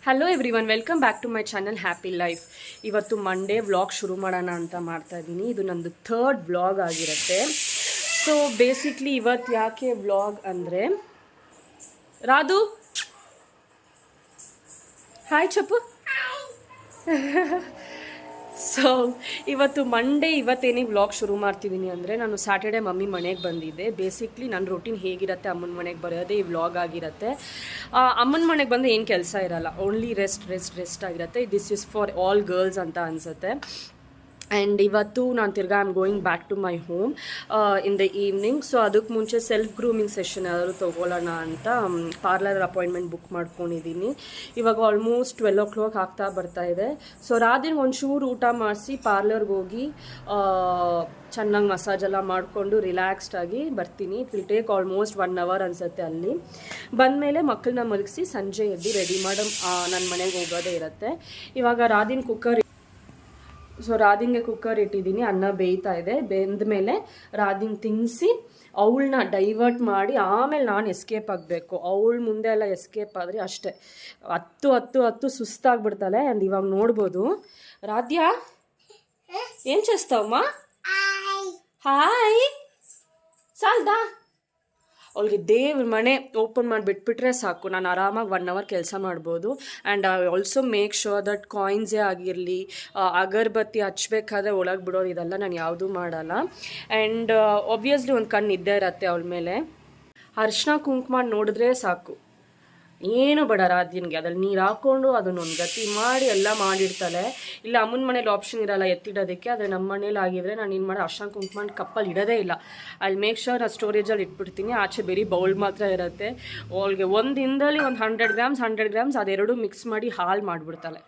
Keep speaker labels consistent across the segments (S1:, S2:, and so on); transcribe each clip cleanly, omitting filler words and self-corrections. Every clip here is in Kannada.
S1: Hello everyone, welcome back to my channel happy life. ಇವತ್ತು ಮಂಡೇ ವ್ಲಾಗ್ ಶುರು ಮಾಡೋಣ ಅಂತ ಮಾಡ್ತಾ ಇದ್ದೀನಿ. ಇದು ನಂದು ಥರ್ಡ್ ವ್ಲಾಗ್ ಆಗಿರುತ್ತೆ. ಸೊ ಬೇಸಿಕ್ಲಿ ಇವತ್ತು ಯಾಕೆ ವ್ಲಾಗ್ ಅಂದರೆ, ರಾಧು ಹಾಯ್ ಚಪ್ಪು. ಸೊ ಇವತ್ತು ಮಂಡೇ, ಇವತ್ತೇನೇ ವ್ಲಾಗ್ ಶುರು ಮಾಡ್ತಿದ್ದೀನಿ ಅಂದರೆ, ನಾನು ಸ್ಯಾಟರ್ಡೇ ಮಮ್ಮಿ ಮನೆಗೆ ಬಂದಿದ್ದೆ. ಬೇಸಿಕ್ಲಿ ನನ್ನ ರೂಟೀನ್ ಹೇಗಿರುತ್ತೆ, ಅಮ್ಮನ ಮನೆಗೆ ಬರೋದೇ ಈ ವ್ಲಾಗ್ ಆಗಿರುತ್ತೆ. ಅಮ್ಮನ ಮನೆಗೆ ಬಂದು ಏನು ಕೆಲಸ ಇರಲ್ಲ, ಓನ್ಲಿ ರೆಸ್ಟ್ ಆಗಿರುತ್ತೆ. This is for all girls ಅಂತ ಅನಿಸುತ್ತೆ. ಆ್ಯಂಡ್ ಇವತ್ತು ನಾನು ತಿರ್ಗಾ I'm going back to my home in the evening. So ಅದಕ್ಕೆ ಮುಂಚೆ ಸೆಲ್ಫ್ ಗ್ರೂಮಿಂಗ್ ಸೆಷನ್ ಯಾರು ತೊಗೊಳ್ಳೋಣ ಅಂತ ಪಾರ್ಲರ್ ಅಪಾಯಿಂಟ್ಮೆಂಟ್ ಬುಕ್ ಮಾಡ್ಕೊಂಡಿದ್ದೀನಿ. ಇವಾಗ ಆಲ್ಮೋಸ್ಟ್ 12 o'clock ಆಗ್ತಾ ಬರ್ತಾ ಇದೆ. ಸೊ ರಾತ್ರಿಗೆ ಒಂಚೂರು ಊಟ ಮಾಡಿಸಿ ಪಾರ್ಲರ್ಗೆ ಹೋಗಿ ಚೆನ್ನಾಗಿ ಮಸಾಜ್ ಎಲ್ಲ ಮಾಡಿಕೊಂಡು ರಿಲ್ಯಾಕ್ಸ್ಡ್ ಆಗಿ ಬರ್ತೀನಿ. It will take almost 1 hour ಅನಿಸುತ್ತೆ. ಅಲ್ಲಿ ಬಂದಮೇಲೆ ಮಕ್ಕಳನ್ನ ಮಲಗಿಸಿ ಸಂಜೆ ಎದ್ದು ರೆಡಿ ಮಾಡಿ ನನ್ನ ಮನೆಗೆ ಹೋಗೋದೇ ಇರುತ್ತೆ. ಇವಾಗ ರಾದಿನ ರಾದಿಂಗೆ ಕುಕ್ಕರ್ ಇಟ್ಟಿದ್ದೀನಿ. ಅನ್ನ ಬೇಯ್ತಾ ಇದೆ. ಬೆಂದ ಮೇಲೆ ರಾದಿಂಗ್ ತಿನ್ನಿಸಿ ಅವಳನ್ನ ಡೈವರ್ಟ್ ಮಾಡಿ ಆಮೇಲೆ ನಾನು ಎಸ್ಕೇಪ್ ಆಗಬೇಕು. ಅವಳು ಮುಂದೆ ಎಲ್ಲ ಎಸ್ಕೇಪ್ ಆದರೆ ಅಷ್ಟೇ, ಹತ್ತು ಸುಸ್ತಾಗ್ಬಿಡ್ತಾಳೆ. ಆ್ಯಂಡ್ ಇವಾಗ ನೋಡ್ಬೋದು ರಾಧ್ಯ ಏನು చేస్తావమ్మా? ಹಾಯ್ ಸಾಲ್ದಾ. ಅವಳಿಗೆ ದೇವ್ರ ಮನೆ ಓಪನ್ ಮಾಡಿ ಬಿಟ್ಬಿಟ್ರೆ ಸಾಕು, ನಾನು ಆರಾಮಾಗಿ 1 hour ಕೆಲಸ ಮಾಡ್ಬೋದು. And I also make sure that ಕಾಯಿನ್ಸೇ ಆಗಿರಲಿ, ಅಗರಬತ್ತಿ ಹಚ್ಬೇಕಾದ್ರೆ ಒಳಗೆ ಬಿಡೋದು, ಇದೆಲ್ಲ ನಾನು ಯಾವುದೂ ಮಾಡಲ್ಲ. ಆ್ಯಂಡ್ ಒಬ್ವಿಯಸ್ಲಿ ಒಂದು ಕಣ್ಣು ಇದ್ದೇ ಇರತ್ತೆ ಅವಳ ಮೇಲೆ. ಅರಿಶಿನ ಕುಂಕುಮ ನೋಡಿದ್ರೆ ಸಾಕು, ಏನು ಬೇಡ ರಾತ್ರಿನಿಗೆ. ಅದ್ರಲ್ಲಿ ನೀರು ಹಾಕ್ಕೊಂಡು ಅದನ್ನೊಂದು ಗತಿ ಮಾಡಿ ಎಲ್ಲ ಮಾಡಿರ್ತಾಳೆ. ಇಲ್ಲ ಅಮ್ಮನ ಮನೇಲಿ ಆಪ್ಷನ್ ಇರಲ್ಲ ಎತ್ತಿಡೋದಕ್ಕೆ. ಆದರೆ ನಮ್ಮ ಮನೇಲಿ ಆಗಿದ್ರೆ ನಾನು ಏನು ಮಾಡಿ ಅರ್ಶಿನ ಕುಂಕುಮ ಕಪ್ಪಲ್ಲಿ ಇಡೋದೇ ಇಲ್ಲ. ಅಲ್ಲಿ ಮೇಕ್ ಶೋರ್ ಆ ಸ್ಟೋರೇಜಲ್ಲಿ ಇಟ್ಬಿಡ್ತೀನಿ. ಆಚೆ ಬೇರೆ ಬೌಲ್ ಮಾತ್ರ ಇರುತ್ತೆ. ಅವಳಿಗೆ ಒಂದು ದಿನದಲ್ಲಿ ಒಂದು 100 grams ಅದೆರಡು ಮಿಕ್ಸ್ ಮಾಡಿ ಹಾಲು ಮಾಡಿಬಿಡ್ತಾಳೆ.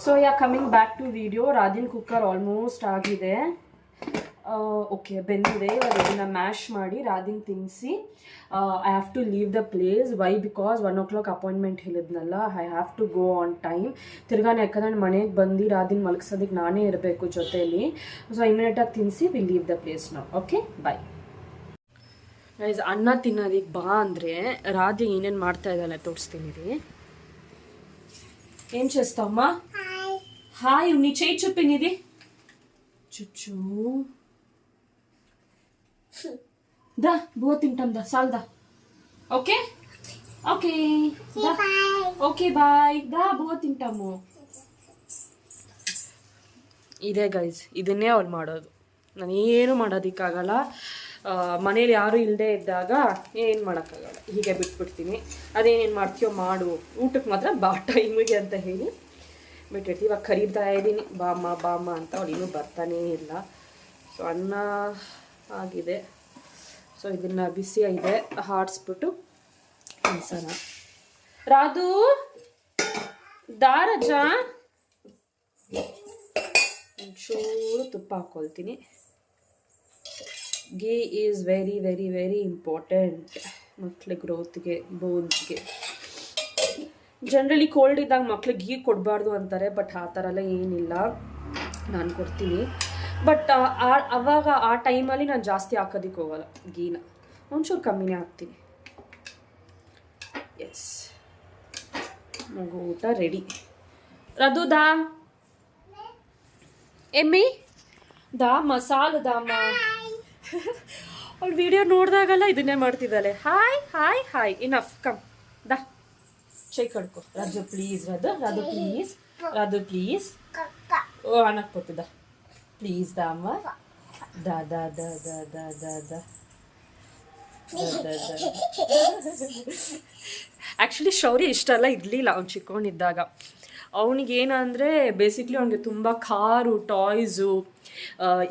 S1: So coming back to video, ರಾದಿನ ಕುಕ್ಕರ್ ಆಲ್ಮೋಸ್ಟ್ ಆಗಿದೆ. ಓಕೆ ಬೆಂದಿದೆ. ಇವಾಗ ಇದನ್ನು ಮ್ಯಾಶ್ ಮಾಡಿ ರಾದಿಂಗ್ ತಿನ್ನಿಸಿ I have to leave the place. Why? Because 1 o'clock appointment ಹೇಳಿದ್ನಲ್ಲ, I have to go on time. ತಿರ್ಗಾನೆ ಯಾಕಂದ್ರೆ ಮನೆಗೆ ಬಂದು ರಾದಿನ ಮಲಗಿಸೋದಕ್ಕೆ ನಾನೇ ಇರಬೇಕು ಜೊತೆಯಲ್ಲಿ. ಸೊ ಇಮಿಡಿಯೇಟಾಗಿ ತಿನ್ನಿಸಿ ವಿಲ್ ಲೀವ್ ದ ಪ್ಲೇಸ್ ನಾವು. Okay bye guys. ಅನ್ನ ತಿನ್ನೋದಕ್ಕೆ ಬಾ ಅಂದರೆ ರಾಧಿ ಏನೇನು ಮಾಡ್ತಾ ಇದ್ದಾಳೆ ತೋರಿಸ್ತೀನಿ ರೀ. ఏం చేస్తావమ్మా? హాయ్ నీ చేయి చూపినిది చుచ్చు. దా బువ్వ తింటాం, దా సాల్ దా. Okay okay okay bye. దా ಬುವ್ವ ತಿಂಟಾಮು. ಇದೇ ಗೈಸ್, ಇದನ್ನೇ ಅವ್ಳು ಮಾಡೋದು. ನಾನು ಏನು ಮಾಡೋದಕ್ಕಾಗಲ್ಲ. ಮನೇಲಿ ಯಾರೂ ಇಲ್ಲದೆ ಇದ್ದಾಗ ಏನು ಮಾಡೋಕ್ಕಾಗಲ್ಲ, ಹೀಗೆ ಬಿಟ್ಬಿಡ್ತೀನಿ. ಅದೇನೇನು ಮಾಡ್ತೀಯೋ ಮಾಡು, ಊಟಕ್ಕೆ ಮಾತ್ರ ಬಾ ಟೈಮಿಗೆ ಅಂತ ಹೇಳಿ ಬಿಟ್ಟಿರ್ತೀವಿ. ಇವಾಗ ಕರೀತಾ ಇದ್ದೀನಿ ಬಾಮ್ಮ ಅಂತ. ಅವಳು ಇನ್ನೂ ಬರ್ತಾನೇ ಇಲ್ಲ. ಸೊ ಅನ್ನ ಆಗಿದೆ. ಸೊ ಇದನ್ನು ಬಿಸಿ ಇದೆ ಹಾಡಿಸ್ಬಿಟ್ಟು ಅನ್ಸೋಣ. ರಾಧು ದಾರಜ ಒಂಚೂರು ತುಪ್ಪ ಹಾಕ್ಕೊಳ್ತೀನಿ. Ghee is very very very important ಮಕ್ಳ ಗ್ರೋತ್ಗೆ, ಬೋನ್ಸ್ಗೆ. ಜನರಲಿ ಕೋಲ್ಡ್ ಇದ್ದಾಗ ಮಕ್ಳಿಗೆ ಗೀ ಕೊಡಬಾರ್ದು ಅಂತಾರೆ, ಬಟ್ ಆ ಥರ ಎಲ್ಲ ಏನಿಲ್ಲ, ನಾನು ಕೊಡ್ತೀನಿ. ಬಟ್ ಅವಾಗ ಆ ಟೈಮಲ್ಲಿ ನಾನು ಜಾಸ್ತಿ ಹಾಕೋದಕ್ಕೆ ಹೋಗಲ್ಲ ಗೀನ, ಒಂಚೂರು ಕಮ್ಮಿನೇ ಹಾಕ್ತೀನಿ. ಎಸ್, ಮಗು ಊಟ ರೆಡಿ. ರದು ದಾ ಎಮ್ಮಿ ದಾ ಮಸಾಲು ದಾಮ. ಅವಳು ವಿಡಿಯೋ ನೋಡಿದಾಗಲ್ಲ ಇದನ್ನೇ ಮಾಡ್ತಿದ್ದಾಳೆ. Hi hi hi. Enough, come ದಾ ಚೈ ಕಡ್ಕೊ. Raju please, Radhu please. ಓ ಅನ್ನಕ್ಕೆ ಕೊಟ್ಟು ದಾ ಪ್ಲೀಸ್. ದಾ ಅಮ್ಮ ದಾ ದಾ ದಾ ದಾ ದಾ ದಾ ದಾ. ಆ್ಯಕ್ಚುಲಿ ಶೌರ್ಯ ಇಷ್ಟೆಲ್ಲ ಇರಲಿಲ್ಲ ಅವ್ನು ಚಿಕ್ಕವನಿದ್ದಾಗ. ಅವನಿಗೇನಂದರೆ ಬೇಸಿಕ್ಲಿ ಅವನಿಗೆ ತುಂಬ ಕಾರು, ಟಾಯ್ಸು,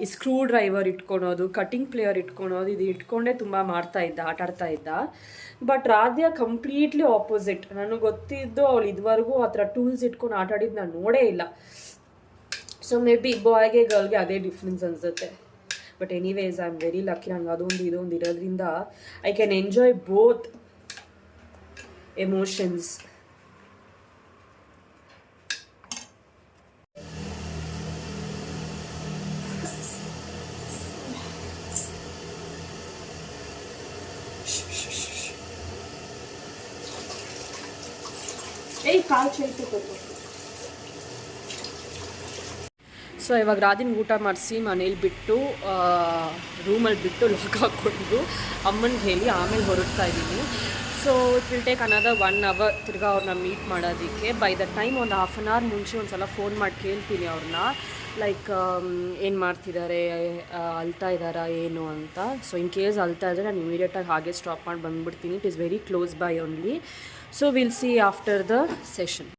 S1: ಈ ಸ್ಕ್ರೂ ಡ್ರೈವರ್ ಇಟ್ಕೊಳೋದು, ಕಟಿಂಗ್ ಪ್ಲೇಯರ್ ಇಟ್ಕೊಳೋದು, ಇದು ಇಟ್ಕೊಂಡೇ ತುಂಬ ಆಟ ಆಡ್ತಾ ಇದ್ದ. But Radhya completely opposite. ನನಗೆ ಗೊತ್ತಿದ್ದು ಅವಳು ಇದುವರೆಗೂ ಆ ಥರ ಟೂಲ್ಸ್ ಇಟ್ಕೊಂಡು ಆಟ ಆಡಿದ್ದು ನಾನು ನೋಡೇ ಇಲ್ಲ. ಸೊ ಮೇ ಬಿ ಬಾಯ್ಗೆ ಗರ್ಲ್ಗೆ ಅದೇ ಡಿಫ್ರೆನ್ಸ್ ಅನಿಸುತ್ತೆ. But anyways I am very lucky. ನಂಗೆ ಅದೊಂದು ಇದೊಂದು ಇರೋದ್ರಿಂದ I can enjoy both emotions. ಏಯ್ ಕಾಲು ಚೈತು ಕೊಟ್ಟು. ಸೊ ಇವಾಗ ರಾದಿನ ಊಟ ಮಾಡಿಸಿ ಮನೇಲಿ ಬಿಟ್ಟು ರೂಮಲ್ಲಿ ಬಿಟ್ಟು ಲಾಕ್ ಹಾಕ್ಕೊಂಡು ಅಮ್ಮನಿಗೆ ಹೇಳಿ ಆಮೇಲೆ ಹೊರಡ್ತಾ ಇದ್ದೀನಿ. So it will take another 1 hour ತಿರ್ಗಾ ಅವ್ರನ್ನ ಮೀಟ್ ಮಾಡೋದಕ್ಕೆ. ಬೈ ದ ಟೈಮ್ ಒಂದು 1/2 hour ಮುಂಚೆ ಒಂದು ಸಲ ಫೋನ್ ಮಾಡಿ ಕೇಳ್ತೀನಿ ಅವ್ರನ್ನ, ಲೈಕ್ ಏನು ಮಾಡ್ತಿದ್ದಾರೆ, ಅಳ್ತಾ ಇದ್ದಾರಾ ಏನು ಅಂತ. ಸೊ ಇನ್ ಕೇಸ್ ಅಳ್ತಾ ಇದ್ದರೆ ನಾನು ಇಮಿಡಿಯೇಟಾಗಿ ಹಾಗೆ ಸ್ಟಾಪ್ ಮಾಡಿ ಬಂದುಬಿಡ್ತೀನಿ. It is very close by only. So will see after the session.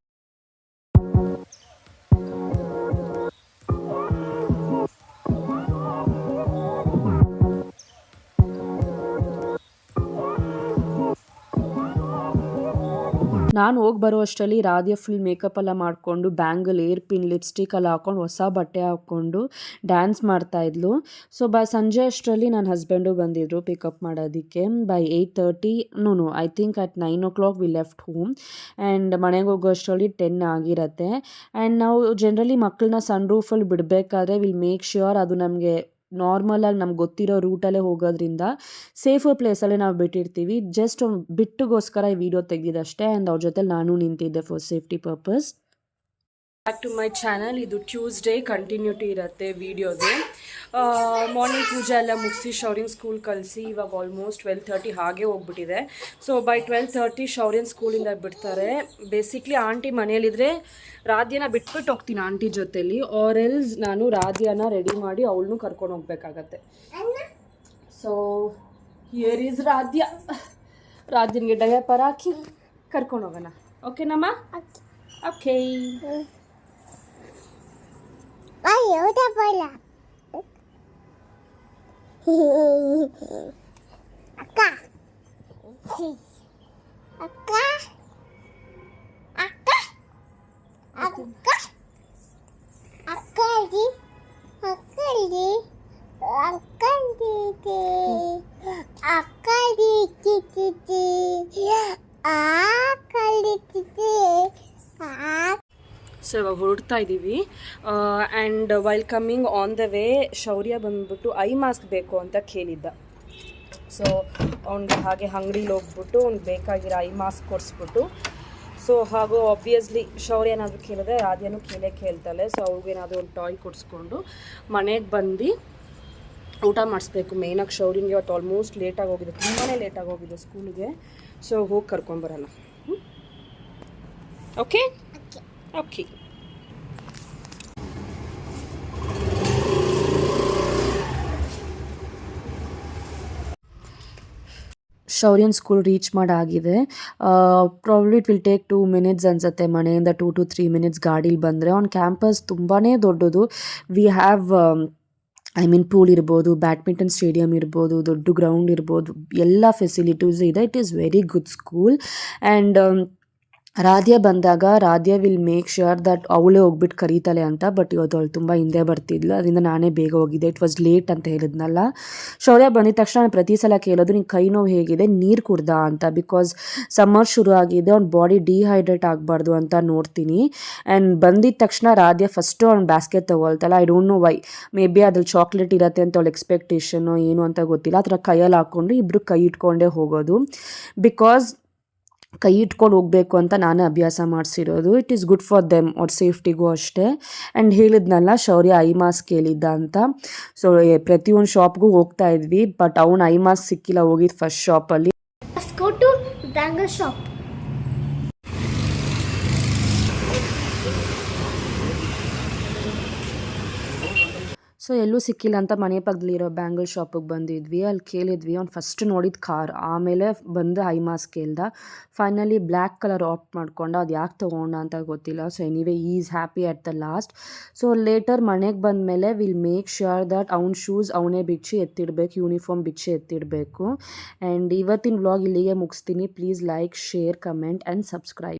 S1: ನಾನು ಹೋಗಿ ಬರೋ ಅಷ್ಟರಲ್ಲಿ ರಾಧಿಯಾ ಫುಲ್ ಮೇಕಪ್ ಎಲ್ಲ ಮಾಡಿಕೊಂಡು ಬ್ಯಾಂಗಲ್, ಏರ್ ಪಿನ್, ಲಿಪ್ಸ್ಟಿಕ್ ಎಲ್ಲ ಹಾಕ್ಕೊಂಡು ಹೊಸ ಬಟ್ಟೆ ಹಾಕ್ಕೊಂಡು ಡ್ಯಾನ್ಸ್ ಮಾಡ್ತಾಯಿದ್ಲು. ಸೊ ಸಂಜೆ ಅಷ್ಟರಲ್ಲಿ ನನ್ನ ಹಸ್ಬೆಂಡು ಬಂದಿದ್ದರು ಪಿಕಪ್ ಮಾಡೋದಕ್ಕೆ. By 8:30 no I think at 9 o'clock we left home. And ಮನೆಗೆ ಹೋಗೋ ಅಷ್ಟರಲ್ಲಿ 10 ಆಗಿರುತ್ತೆ. ಆ್ಯಂಡ್ ನಾವು ಜನರಲಿ ಮಕ್ಕಳನ್ನ ಸನ್ ರೂಫಲ್ಲಿ ಬಿಡಬೇಕಾದ್ರೆ ವಿಲ್ ಮೇಕ್ ಶ್ಯೂರ್ ಅದು ನಮಗೆ ನಾರ್ಮಲಾಗಿ ನಮ್ಗೆ ಗೊತ್ತಿರೋ ರೂಟಲ್ಲೇ ಹೋಗೋದ್ರಿಂದ ಸೇಫರ್ ಪ್ಲೇಸಲ್ಲೇ ನಾವು ಬಿಟ್ಟಿರ್ತೀವಿ. ಜಸ್ಟ್ ಬಿಟ್ಟಿಗೋಸ್ಕರ ಈ ವಿಡಿಯೋ ತೆಗೆದಿದ್ದಷ್ಟೇ. ಆ್ಯಂಡ್ ಅವ್ರ ಜೊತೆ ನಾನು ನಿಂತಿದ್ದೆ for safety purpose. Back to my channel. ಇದು ಟ್ಯೂಸ್ಡೇ ಕಂಟಿನ್ಯೂಟಿ ಇರುತ್ತೆ ವೀಡಿಯೋದು. ಮಾರ್ನಿಂಗ್ ಪೂಜೆ ಎಲ್ಲ ಮುಗಿಸಿ ಶೌರ್ಯನ್ ಸ್ಕೂಲ್ ಕಳಿಸಿ ಇವಾಗ ಆಲ್ಮೋಸ್ಟ್ 12:30 ಹಾಗೆ ಹೋಗ್ಬಿಟ್ಟಿದೆ. ಸೊ ಬೈ 12:30 ಶೌರ್ಯನ್ ಸ್ಕೂಲಿಂದ ಬಿಡ್ತಾರೆ. ಬೇಸಿಕ್ಲಿ ಆಂಟಿ ಮನೇಲಿದ್ರೆ ರಾಧ್ಯಾನ ಬಿಟ್ಬಿಟ್ಟು ಹೋಗ್ತೀನಿ ಆಂಟಿ ಜೊತೆಲಿ, ಆರ್ ಎಲ್ಸ್ ನಾನು ರಾಧ್ಯಾನ ರೆಡಿ ಮಾಡಿ ಅವಳನ್ನೂ ಕರ್ಕೊಂಡು ಹೋಗ್ಬೇಕಾಗತ್ತೆ. So here is Radhya. ರಾಧ್ಯನಿಗೆ ಡಯಪರ್ ಹಾಕಿ ಕರ್ಕೊಂಡು ಹೋಗೋಣ. ಓಕೆನಮ್ಮ? ಓಕೆ.
S2: ಅಕ್ಕ ಅಕ್ಕ ಅಕ್ಕ ಅಕ್ಕ ಅಕ್ಕಡಿ ಅಕ್ಕಡಿ ಅಕ್ಕಡಿ ಅಕ್ಕಡಿ ಕಿಟಿ ಅಕ್ಕಡಿ ಕಿಟಿ.
S1: ಸೊ ಇವಾಗ ಹೊರಡ್ತಾ ಇದ್ದೀವಿ. And while coming on the way ಶೌರ್ಯ ಬಂದ್ಬಿಟ್ಟು ಐ ಮಾಸ್ಕ್ ಬೇಕು ಅಂತ ಕೇಳಿದ್ದ. ಸೊ ಅವ್ನಿಗೆ ಹಾಗೆ ಅಂಗಡಿಲಿ ಹೋಗ್ಬಿಟ್ಟು ಅವ್ನಿಗೆ ಬೇಕಾಗಿರೋ ಐ ಮಾಸ್ಕ್ ಕೊಡಿಸ್ಬಿಟ್ಟು, ಸೊ ಹಾಗೂ ಆಬ್ವಿಯಸ್ಲಿ ಶೌರ್ಯ ಏನಾದರೂ ಕೇಳಿದ್ರೆ ರಾಧ್ಯಾನೂ ಕೇಳ್ತಾಳೆ. ಸೊ ಅವ್ರಿಗೇನಾದರೂ ಒಂದು ಟಾಯ್ ಕೊಡಿಸ್ಕೊಂಡು ಮನೆಗೆ ಬಂದು ಊಟ ಮಾಡಿಸ್ಬೇಕು. ಮೇಯ್ನಾಗಿ ಶೌರ್ಯನಿಗೆ ಇವತ್ತು ಆಲ್ಮೋಸ್ಟ್ ಲೇಟಾಗಿ ಹೋಗಿದೆ, ತುಂಬಾ ಲೇಟಾಗಿ ಹೋಗಿದೆ ಸ್ಕೂಲಿಗೆ. ಸೊ ಹೋಗಿ ಕರ್ಕೊಂಬರೋಣ. Okay okay. ಶೌರ್ಯನ್ ಸ್ಕೂಲ್ ರೀಚ್ ಮಾಡಾಗಿದೆ. Probably it will take 2 minutes ಅನಿಸುತ್ತೆ. ಮನೆಯಿಂದ 2 to 3 minutes ಗಾಡೀಲಿ ಬಂದರೆ. ಆನ್ ಕ್ಯಾಂಪಸ್ ತುಂಬಾ ದೊಡ್ಡದು. ವಿ ಹ್ಯಾವ್ ಪೂಲ್ ಇರ್ಬೋದು, ಬ್ಯಾಡ್ಮಿಂಟನ್ ಸ್ಟೇಡಿಯಂ ಇರ್ಬೋದು, ದೊಡ್ಡ ಗ್ರೌಂಡ್ ಇರ್ಬೋದು, ಎಲ್ಲ ಫೆಸಿಲಿಟೀಸ್ ಇದೆ. It is very good school. And Radhya ಬಂದಾಗ Radhya will make sure that ಅವಳೇ ಹೋಗ್ಬಿಟ್ಟು ಕರೀತಾಳೆ ಅಂತ. ಬಟ್ ಇವತ್ತು ಅವಳು ತುಂಬ ಹಿಂದೆ ಬರ್ತಿದ್ಲು, ಅದರಿಂದ ನಾನೇ ಬೇಗ ಹೋಗಿದ್ದೆ. ಇಟ್ ವಾಸ್ ಲೇಟ್ ಅಂತ ಹೇಳಿದ್ನಲ್ಲ. ಶೌರ್ಯ ಬಂದಿದ ತಕ್ಷಣ ನಾನು ಪ್ರತಿ ಸಲ ಕೇಳೋದು, ನಿಂಗೆ ಕೈ ನೋವು ಹೇಗಿದೆ, ನೀರು ಕುಡ್ದಾ ಅಂತ. ಬಿಕಾಸ್ ಸಮ್ಮರ್ ಶುರು ಆಗಿದೆ, ಅವ್ನ ಬಾಡಿ ಡಿಹೈಡ್ರೇಟ್ ಆಗಬಾರ್ದು ಅಂತ ನೋಡ್ತೀನಿ. ಆ್ಯಂಡ್ ಬಂದಿದ್ದ ತಕ್ಷಣ ರಾಧ್ಯಾ ಫಸ್ಟು ಅವ್ನು ಬ್ಯಾಸ್ಕೆಟ್ ತೊಗೊಳ್ತಲ್ಲ. I don't know why. Maybe ಅದ್ರಲ್ಲಿ ಚಾಕ್ಲೇಟ್ ಇರುತ್ತೆ ಅಂತ ಅವಳು ಎಕ್ಸ್ಪೆಕ್ಟೇಷನು ಏನು ಅಂತ ಗೊತ್ತಿಲ್ಲ. ಆ ಥರ ಕೈಯಲ್ಲಿ ಹಾಕ್ಕೊಂಡು ಇಬ್ಬರು ಕೈ ಇಟ್ಕೊಂಡೇ ಹೋಗೋದು. ಬಿಕಾಸ್ ಕೈ ಇಟ್ಕೊಂಡು ಹೋಗಬೇಕು ಅಂತ ನಾನೇ ಅಭ್ಯಾಸ ಮಾಡಿಸಿರೋದು. It is good for them, ಅವ್ರ ಸೇಫ್ಟಿಗೂ ಅಷ್ಟೇ. ಆ್ಯಂಡ್ ಹೇಳಿದ್ನಲ್ಲ ಶೌರ್ಯ ಐ ಮಾಸ್ಕ್ ಕೇಳಿದ್ದ ಅಂತ. ಸೊ ಪ್ರತಿಯೊಂದು ಶಾಪ್ಗೂ ಹೋಗ್ತಾ ಇದ್ವಿ, ಬಟ್ ಅವ್ನು ಐ ಮಾಸ್ಕ್ ಸಿಕ್ಕಿಲ್ಲ. ಹೋಗಿದ್ದು ಫಸ್ಟ್ ಶಾಪಲ್ಲಿ.
S2: Go to Bangle shop.
S1: So ಎಲ್ಲೂ ಸಿಕ್ಕಿಲ್ಲ ಅಂತ ಮನೆ ಪಕ್ಕದಲ್ಲಿರೋ ಬ್ಯಾಂಗಲ್ ಶಾಪಿಗೆ ಬಂದಿದ್ವಿ. ಅಲ್ಲಿ ಕೇಳಿದ್ವಿ. ಅವ್ನು ಫಸ್ಟ್ ನೋಡಿದ ಕಾರ್, ಆಮೇಲೆ ಬಂದು ಐ ಮಾಸ್ಕ್ ಕೇಳ್ದ. ಫೈನಲಿ ಬ್ಲ್ಯಾಕ್ ಕಲರ್ ಆಪ್ಟ್ ಮಾಡ್ಕೊಂಡು, ಅದು ಯಾಕೆ ತೊಗೊಂಡ ಅಂತ ಗೊತ್ತಿಲ್ಲ. So anyway is happy at the last. So litre ಮನೆಗೆ ಬಂದಮೇಲೆ ವಿಲ್ ಮೇಕ್ ಶ್ಯೂರ್ ದಟ್ ಅವ್ನ ಶೂಸ್ ಅವನೇ ಬಿಚ್ಚಿ ಎತ್ತಿಡಬೇಕು, ಯೂನಿಫಾರ್ಮ್ ಬಿಚ್ಚಿ ಎತ್ತಿಡಬೇಕು. ಆ್ಯಂಡ್ ಇವತ್ತಿನ ವ್ಲಾಗ್ ಇಲ್ಲಿಗೆ ಮುಗಿಸ್ತೀನಿ. Please like, share, comment and subscribe.